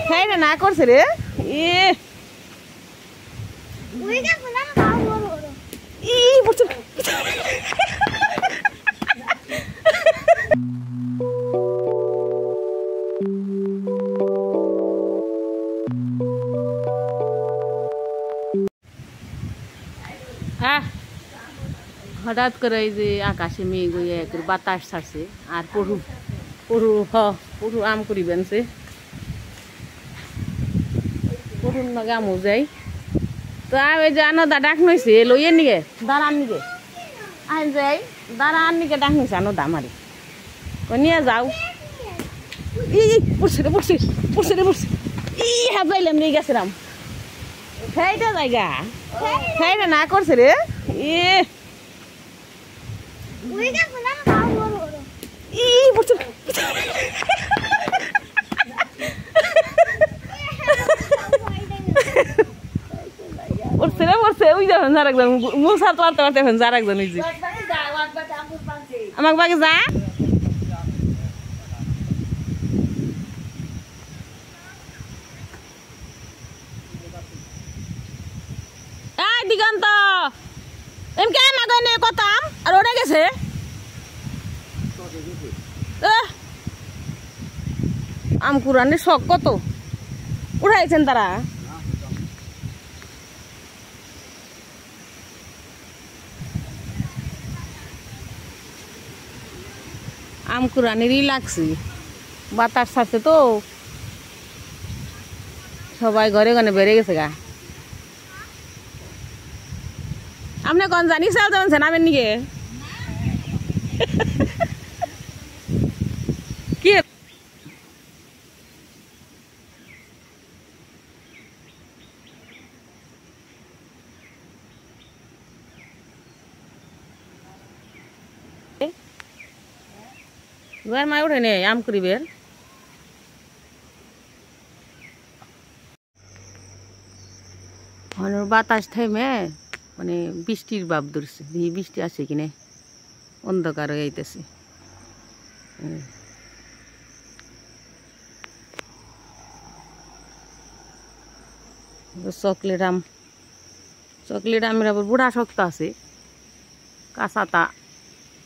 খাই না করছে রে এ হ্যাঁ হঠাৎ করে এই যে আকাশে মেঘ হয়ে বাতাস ছাড়ছে আর পড়ু পড়ু আম করি বেনছে পড়ুর নগে আমও যাই তো ওই যে আনদা ডাক নইছে লইয়ে নিগে দাঁড়ান নিগে আইন যাই দাঁড়ান নিগে ডাক নইছে আনদা আমারে নিয়ে যাও ই পড়ছে রে পড়ছে পড়ছে রে পড়ছে ই হাবাইলাম নিয়ে গেছিলাম খাইটা জায়গা খাইটা না করছে রে ই পড়ছে পড়ছে রে পড়ছে ওই যাবেন যার একজন মুসা তোলাতে পারতে যার একজন ওই যে আমাকে বাগে যা দিগন্ত এমকে মাগনে কতাম আর ওরে গেছে আম কুরানের শখ কত উঠাইছেন তারা আম কুরানেরই লাগছে বাতাস ছাড়ছে তো সবাই ঘরে ঘরে বেড়ে গেছে গা আপনি কোন জানি চাল যাবেন নামের নিকে কি ঘর মায় উঠে নে আম করিবের বাতাস থাইমে মানে বৃষ্টির ভাব ধরছে বৃষ্টি আছে কিনে অন্ধকার হয়ে যাইতেছে চকলেট আমের আবার বুড়া শক্ত আছে কাঁচাটা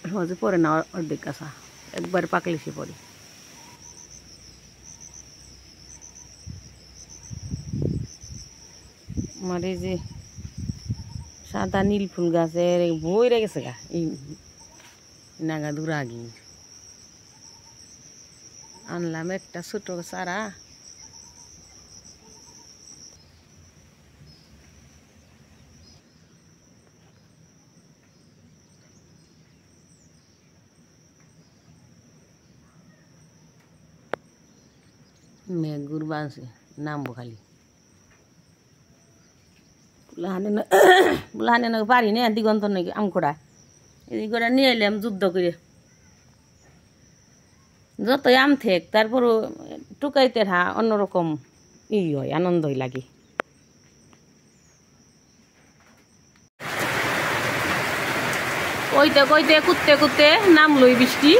সহজে পরে না অর্ধেক কাঁচা একবার পাকলে সে পরে আমার এই যে সাদা নীল ফুল গাছের বই রেগেছে গা এই নাগা দূরা আগে আনলাম একটা ছোট চারা মেঘ গুরবা আছে নামবো খালি বুলাহানে না পারি না দিগন্ত নাকি আমকোড়া এই করে নিয়ে এলাম যুদ্ধ করে যতই আম থেক তারপরও টুকাইতে অন্যরকম হয় আনন্দই লাগে কইতে কইতে কুত্তে কুত্তে নামলই বৃষ্টি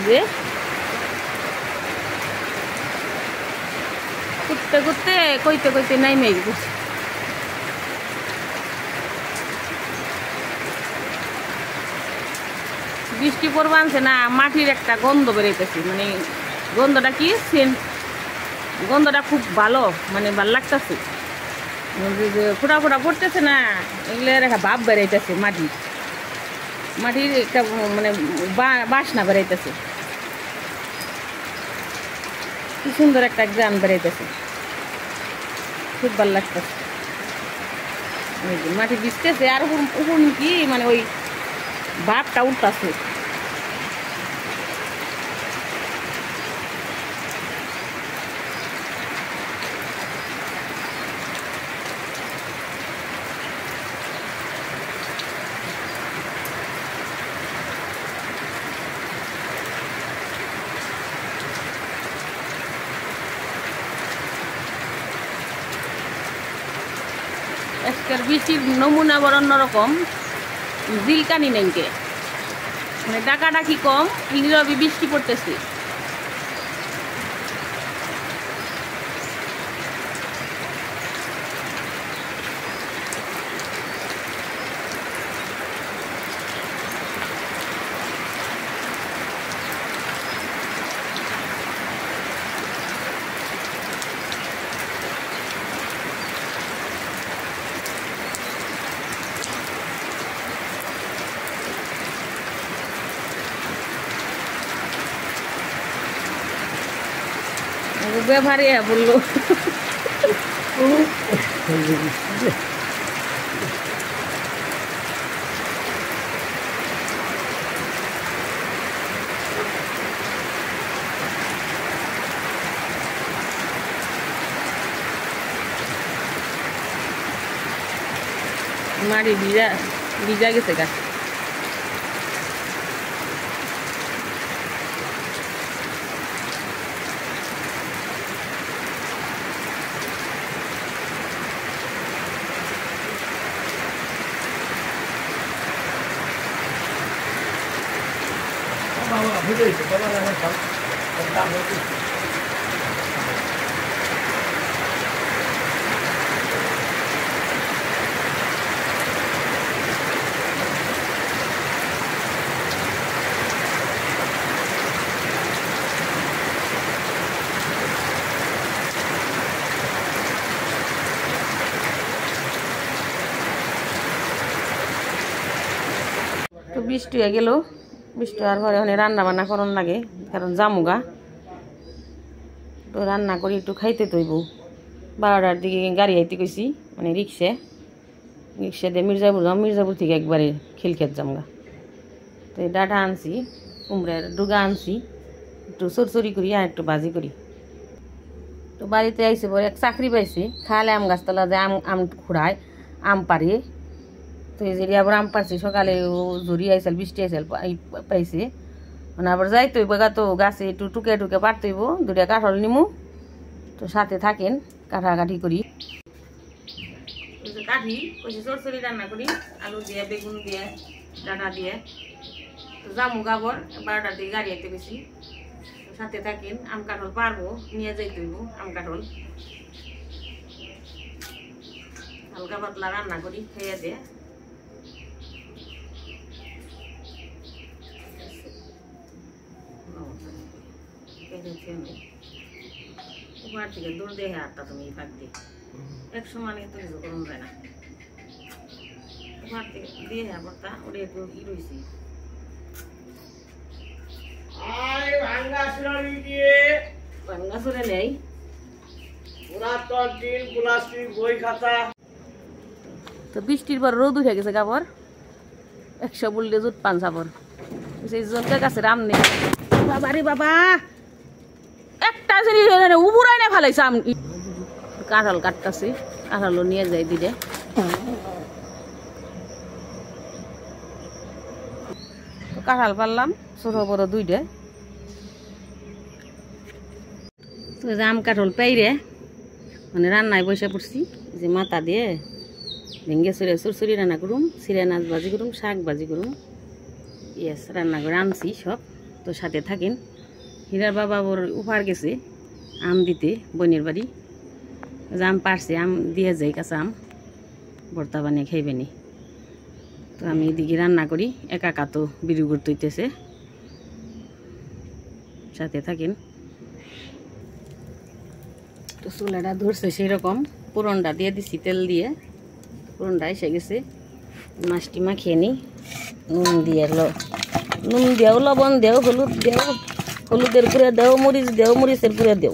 যে কুত্তে কুত্তে কইতে কইতে নাইমে গেছে বৃষ্টি পড়বা আনছে না মাটির একটা গন্ধ বেরোইতেছে মানে গন্ধটা কি গন্ধটা খুব ভালো মানে ভালো লাগতেছে ফোটা ফোটা পড়তেছে না এগুলো একটা ভাব বেরোইতেছে মাটির একটা মানে বাসনা বেরোইতেছে কি সুন্দর একটা গ্রাম বেরোইতেছে খুব ভালো লাগতেছে মাটি ভিজতেছে আর উপর কি মানে ওই ভাবটা উঠতেছে আজকের বৃষ্টির নমুনা বড় অন্যরকম জিলকানি নেইকে মানে ডাকাডাকি কম নীরবে বৃষ্টি পড়তেছে ব্যবহারে বললো মাটি ভিজা ভিজা গেছে গা। তো বৃষ্টি হয়ে গেল, বৃষ্টি হওয়ার পরে ওখানে রান্না বান্না করন লাগে, কারণ জামুগা তো রান্না করি একটু খাইতে তৈব। 12টার দিকে গাড়ি আইতে কইছি, মানে রিক্সা দিয়ে মির্জাপুর যাম, মির্জাপুর থেকে একবারে খিলক্ষেত জামগা। তো এই ডাটা আনছি, কুমড়ার ডুগা আনছি, একটু চরচরি করি আর একটু ভাজি করি। তো বাড়িতে আইসে পরে এক চাকরি পাইছি, খালে আম গাছতলা যে আম খুঁড়ায় আম পারে। তো এই যে আবার আম পারছি, সকালে ও ঝুরি আইসাল বৃষ্টি আইসাল পাইছে, মানে আবার যাইতে হইব গা। তো গাছে একটু টুকে টুকে পারতে হইব, 2টা কাঁঠাল নিমু। তো সাথে থাকেন, কাটাকাটি করি। কাঠি ওই যে চরচরি রান্না করি, আলু দিয়ে, বেগুন দিয়ে, ডাটা দিয়ে। তো জামু গাবর 12টার দিকে গাড়ি আইতে গেছি। তো সাথে থাকেন, আম কাঁঠাল পারবো, নিয়ে যাইতে হইব আম কাঁঠাল। হালকা পাতলা রান্না করি, খেয়ে দিয়ে উপর থেকে দূর দিয়ে হাতটা তুমি ফাঁক দিয়ে এক সময় তো কিছু করুন যায় না। উপর থেকে দিয়ে হাতটা ওটা একটু ই রয়েছি ভাঙ্গা চলে নেই। তো বৃষ্টির পর রোদ উঠে গেছে কাপড় 100 বললে জুত পান চাপড় সেই জনকে কাছে রাম নেই। বাবা রে বাবা, একটা উবুরাই না ফেলাইছে আম। কাঁঠাল কাটতেছি, কাঁঠালও নিয়ে যাই দিলে। কাঁঠাল পারলাম ছোট বড় 2টা। তো আম কাঁঠাল পাইরে মানে রান্নায় বসে পড়ছি, যে মাথা দিয়ে ভেঙ্গে চুরে চুরচুরি রান্না করুম, চিরা নাচ ভাজি করুম, শাক ভাজি করুম। ইয়েস, রান্না করে আনছি সব। তো সাথে থাকেন। হীরার বাবা ওর উপহার গেছে আম দিতে বোনের বাড়ি, আম পারছে, আম দিয়ে যাই কাঁচা আম ভর্তা বানিয়ে খাইবে নি। তো আমি এদিকে রান্না করি, একা একা তো বিড়ি করতে হইতেছে। সাথে থাকেন। তো চুলাটা ধরছে সেই রকম, পুরনটা দিয়ে দিছি তেল দিয়ে, পুরনটা এসে গেছে। মাছটি মাখিয়ে নিই, নুন দিয়ে নুন দেও, লবণ দেও, হলুদ দেও, হলুদের গুঁড়ে দেও, মরিচ দেও, মরিচের গুঁড়ে দেও।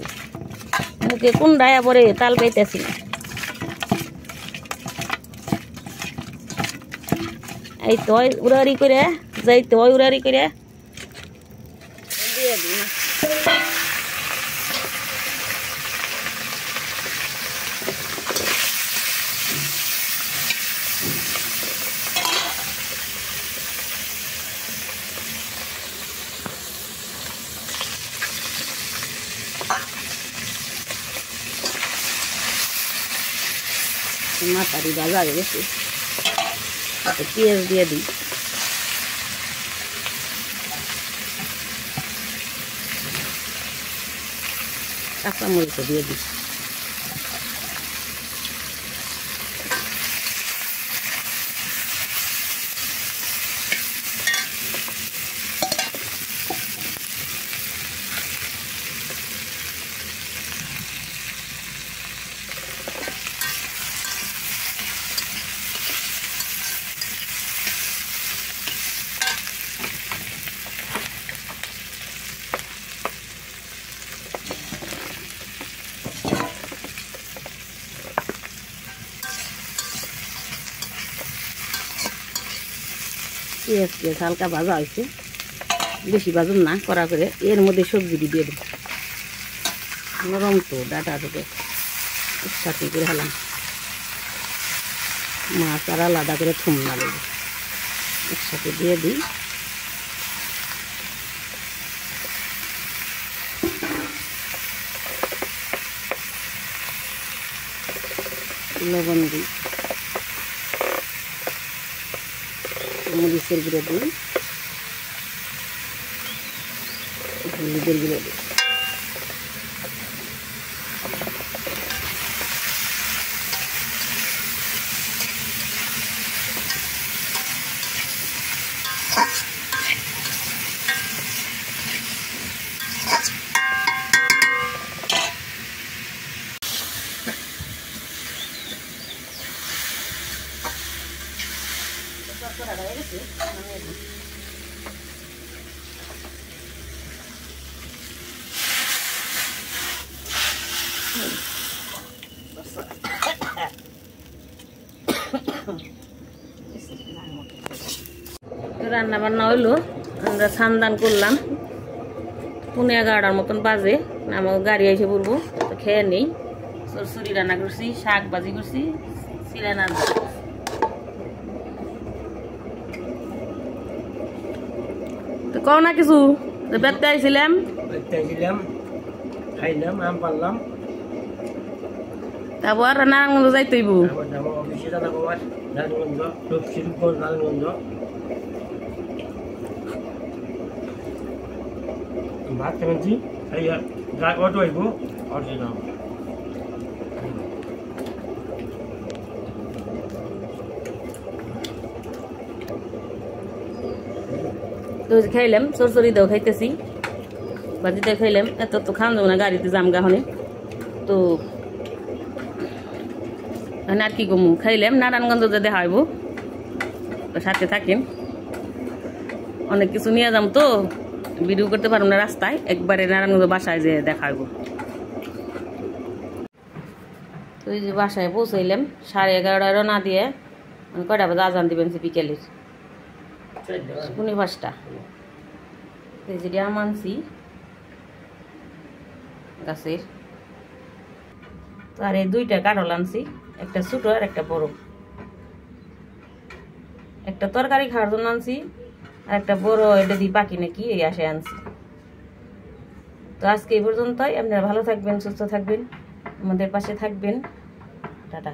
মুখে কুন্ডায় পরে তাল পাইতেছি না। এই তো উড়ারি করে যাইতে হয়, উড়ারি করে দিয়ে দিই না। মাথাটি ভাজা হয়ে গেছে, পেঁয়াজ দিয়ে দিই। কাঁচামরিচও দিয়ে দিই। পেঁয়াজ পেঁয়াজ হালকা ভাজা হয়েছে, বেশি ভাজুন না, কড়া করে এর মধ্যে সবজিটি দিয়ে দেব। নরম তো ডাটা থেকে একসাথে করে হলাম, মাছ আর আলাদা করে থুম না দেবো, একসাথে দিয়ে দিই। লবণ দিই, মরিচের গুঁড়ো দিই, হলুদের গুঁড়ো দিই। রান্না বান্না হইলো, আমরা স্নান করলাম, 11:30 মতন বাজে, আমার গাড়ি এসে পড়বো, তো খেয়ে নেই। সরসরি রান্না করছি, শাক ভাজি করছি, চিড়া তো কও না কিছু। বেড়তে আইছিলাম, খাইলাম, আম পারলাম, তারপর নারায়ণগঞ্জ যাইতেইব। নারায়ণগঞ্জ ভাত খেয়েছি, অটো আইব, অটো যাও। তো খাইলাম, সরসরি দাও খাইতেছি, বাজিতে খাইলাম, এত তো খাওয়া যাবো না, গাড়িতে জাম গাহনে। তো আর কি কমু, খাইলাম, নারায়ণগঞ্জ দেখা হইব, সাথে থাকেন। অনেক কিছু নিয়ে যাম, তো ভিডিও করতে পারবো না রাস্তায়, একবারে নারায়ণগঞ্জ বাসায় যে দেখা হইব। তো এই যে বাসায় পৌঁছাইলাম 11:30 রওনা দিয়ে, কয়টা বাজে আজান দিবেন বিকেলের 5:30। এই যে আম আনছি গাছের, তো আর এই 2টা কাঁঠাল আনছি, একটা ছোট আর একটা বড়, একটা তরকারি খাওয়ার জন্য আনছি, আর একটা বড় এটা দিয়ে পাখি নাকি এই আসে আনছি। তো আজকে এই পর্যন্তই, আপনারা ভালো থাকবেন, সুস্থ থাকবেন, আমাদের পাশে থাকবেন, টাটা।